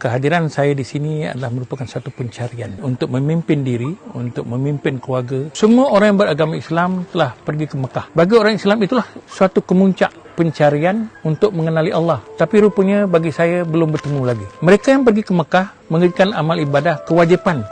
Kehadiran saya di sini adalah merupakan satu pencarian untuk memimpin diri, untuk memimpin keluarga. Semua orang yang beragama Islam telah pergi ke Mekah. Bagi orang Islam itulah suatu kemuncak pencarian untuk mengenali Allah. Tapi rupanya bagi saya belum bertemu lagi. Mereka yang pergi ke Mekah mengerjakan amal ibadah kewajipan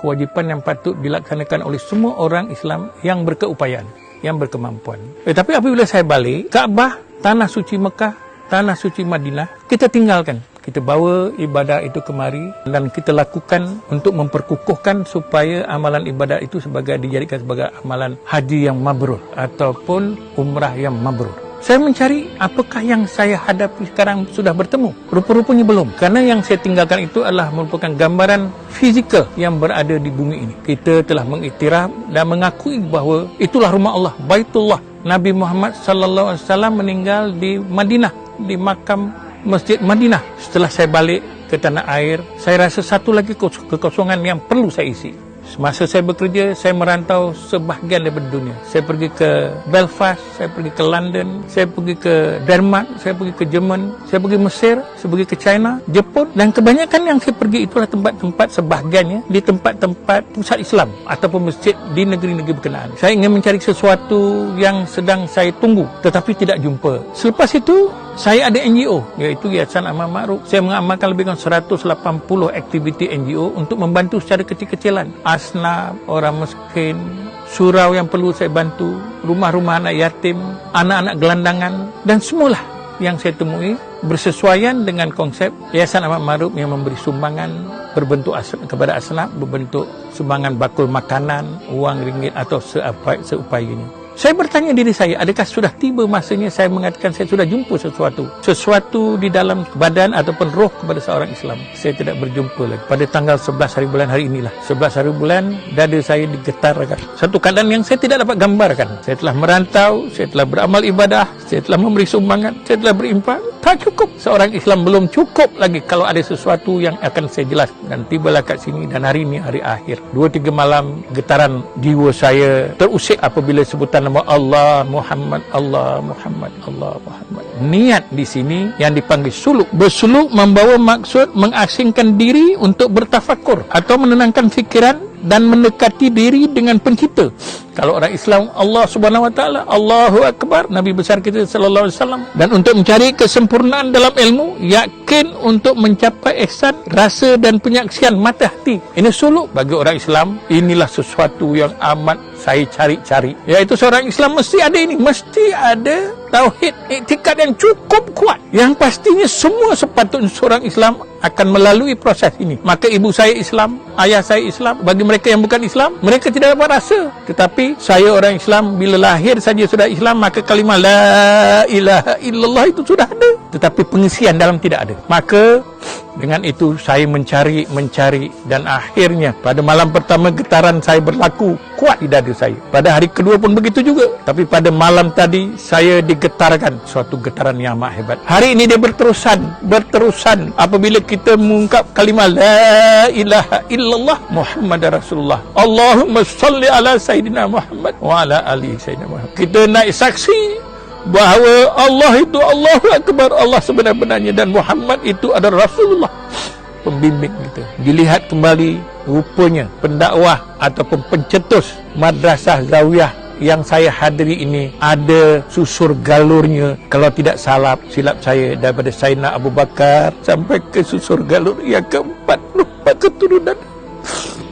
yang patut dilaksanakan oleh semua orang Islam yang berkeupayaan, yang berkemampuan. Tapi apabila saya balik, Kaabah, tanah suci Mekah, tanah suci Madinah, kita tinggalkan. Kita bawa ibadah itu kemari dan kita lakukan untuk memperkukuhkan supaya amalan ibadah itu dijadikan sebagai amalan haji yang mabrur ataupun umrah yang mabrur. Saya mencari apakah yang saya hadapi sekarang sudah bertemu. Rupa-rupanya belum. Karena yang saya tinggalkan itu adalah merupakan gambaran fizikal yang berada di bumi ini. Kita telah mengiktiraf dan mengakui bahawa itulah rumah Allah, Baitullah. Nabi Muhammad SAW meninggal di Madinah, di makam Masjid Madinah. Setelah saya balik ke tanah air, saya rasa satu lagi kekosongan yang perlu saya isi. Semasa saya bekerja, saya merantau sebahagian daripada dunia. Saya pergi ke Belfast, saya pergi ke London, saya pergi ke Denmark, saya pergi ke Jerman, saya pergi Mesir, saya pergi ke China, Jepun. Dan kebanyakan yang saya pergi itulah tempat-tempat sebahagiannya di tempat-tempat pusat Islam ataupun masjid di negeri-negeri berkenaan. Saya ingin mencari sesuatu yang sedang saya tunggu tetapi tidak jumpa. Selepas itu, saya ada NGO, iaitu Yayasan Amal Ma'ruf. Saya mengamalkan lebih kurang 180 aktiviti NGO untuk membantu secara kecil-kecilan. Asnaf, orang miskin, surau yang perlu saya bantu, rumah-rumah anak yatim, anak-anak gelandangan, dan semualah yang saya temui bersesuaian dengan konsep Yayasan Amal Ma'ruf yang memberi sumbangan berbentuk kepada asnaf, berbentuk sumbangan bakul makanan, wang ringgit atau seupayanya. Saya bertanya diri saya, adakah sudah tiba masanya saya mengatakan saya sudah jumpa sesuatu di dalam badan ataupun roh kepada seorang Islam. Saya tidak berjumpa lagi. Pada tanggal 11 hari bulan hari inilah, 11 hari bulan, dada saya digetarkan. Satu keadaan yang saya tidak dapat gambarkan. Saya telah merantau, saya telah beramal ibadah, saya telah memberi sumbangan, saya telah berinfak. Tak cukup. Seorang Islam belum cukup lagi kalau ada sesuatu yang akan saya jelaskan. Dan tibalah kat sini dan hari ini hari akhir. 2-3 malam getaran jiwa saya terusik apabila sebutan nama Allah Muhammad, Allah Muhammad, Allah Muhammad. Niat di sini yang dipanggil suluk. Bersuluk membawa maksud mengasingkan diri untuk bertafakur atau menenangkan fikiran dan mendekati diri dengan pencipta. Kalau orang Islam, Allah Subhanahu wa taala, Allahu Akbar, Nabi besar kita sallallahu alaihi wasallam. Dan untuk mencari kesempurnaan dalam ilmu, yakin untuk mencapai ihsan, rasa dan penyaksian mata hati. Ini suluk bagi orang Islam. Inilah sesuatu yang amat saya cari-cari. Iaitu seorang Islam mesti ada ini, mesti ada tauhid, iktikad yang cukup kuat. Yang pastinya semua sepatutnya seorang Islam akan melalui proses ini. Maka ibu saya Islam, ayah saya Islam. Bagi mereka yang bukan Islam, mereka tidak dapat rasa. Tetapi saya orang Islam, bila lahir saja sudah Islam, maka kalimah la ilaha illallah itu sudah ada. Tetapi pengisian dalam tidak ada. Maka dengan itu saya mencari dan akhirnya pada malam pertama getaran saya berlaku kuat di dada saya. Pada hari kedua pun begitu juga. Tapi pada malam tadi saya digetarkan suatu getaran yang amat hebat. Hari ini dia berterusan apabila kita mengungkap kalimah la ilaha illallah Muhammad Rasulullah. Allahumma salli ala Sayyidina Muhammad wa ala ali Sayyidina Muhammad. Kita naik saksi bahawa Allah itu Allahu Akbar, Allah sebenar-benarnya, dan Muhammad itu adalah Rasulullah, pembimbing kita. Dilihat kembali, rupanya pendakwah ataupun pencetus madrasah zawiyah yang saya hadiri ini ada susur galurnya. Kalau tidak silap saya daripada Sayyidina Abu Bakar sampai ke susur galur yang ke-40 keturunan.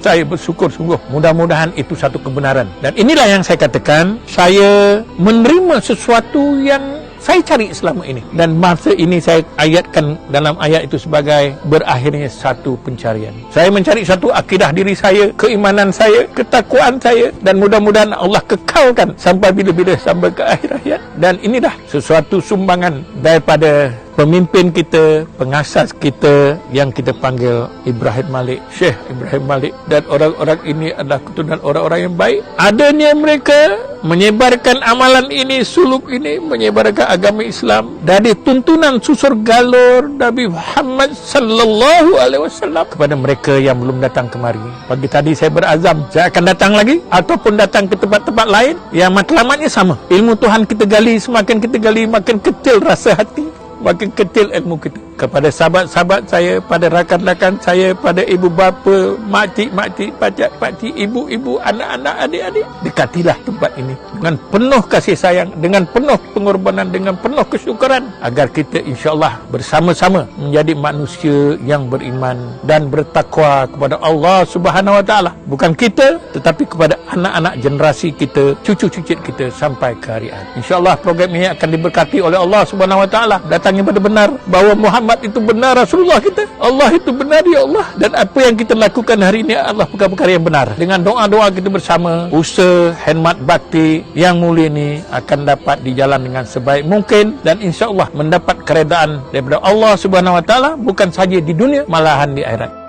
Saya bersyukur sungguh, mudah-mudahan itu satu kebenaran. Dan inilah yang saya katakan, saya menerima sesuatu yang saya cari selama ini. Dan masa ini saya ayatkan dalam ayat itu sebagai berakhirnya satu pencarian. Saya mencari satu akidah diri saya, keimanan saya, ketakwaan saya, dan mudah-mudahan Allah kekalkan sampai bila-bila, sampai ke akhir hayat. Dan inilah sesuatu sumbangan daripada pemimpin kita, pengasas kita yang kita panggil Ibrahim Malik, Syekh Ibrahim Malik. Dan orang-orang ini adalah keturunan orang-orang yang baik. Adanya mereka menyebarkan amalan ini, suluk ini, menyebarkan agama Islam dari tuntunan susur galur Nabi Muhammad sallallahu alaihi wasallam kepada mereka yang belum datang kemari. Pagi tadi saya berazam, saya akan datang lagi ataupun datang ke tempat-tempat lain yang matlamatnya sama. Ilmu Tuhan kita gali, semakin kita gali makin kecil rasa hati, makin kecil ilmu kita. Kepada sahabat-sahabat saya, pada rakan-rakan saya, pada ibu bapa, makcik-makcik, pakcik-pakcik, ibu-ibu, anak-anak, adik-adik, dekatilah tempat ini dengan penuh kasih sayang, dengan penuh pengorbanan, dengan penuh kesyukuran, agar kita insya-Allah bersama-sama menjadi manusia yang beriman dan bertakwa kepada Allah Subhanahu wa taala. Bukan kita, tetapi kepada anak-anak generasi kita, cucu-cucu kita sampai ke hari akhir. Insya-Allah program ini akan diberkati oleh Allah Subhanahu wa taala. Datangnya pada benar bahawa Muhammad itu benar Rasulullah kita, Allah itu benar ya Allah, dan apa yang kita lakukan hari ini adalah perkara-perkara yang benar. Dengan doa-doa kita bersama, usaha khidmat bakti yang mulia ini akan dapat dijalan dengan sebaik mungkin dan insya-Allah mendapat keredaan daripada Allah Subhanahu wa taala, bukan saja di dunia malahan di akhirat.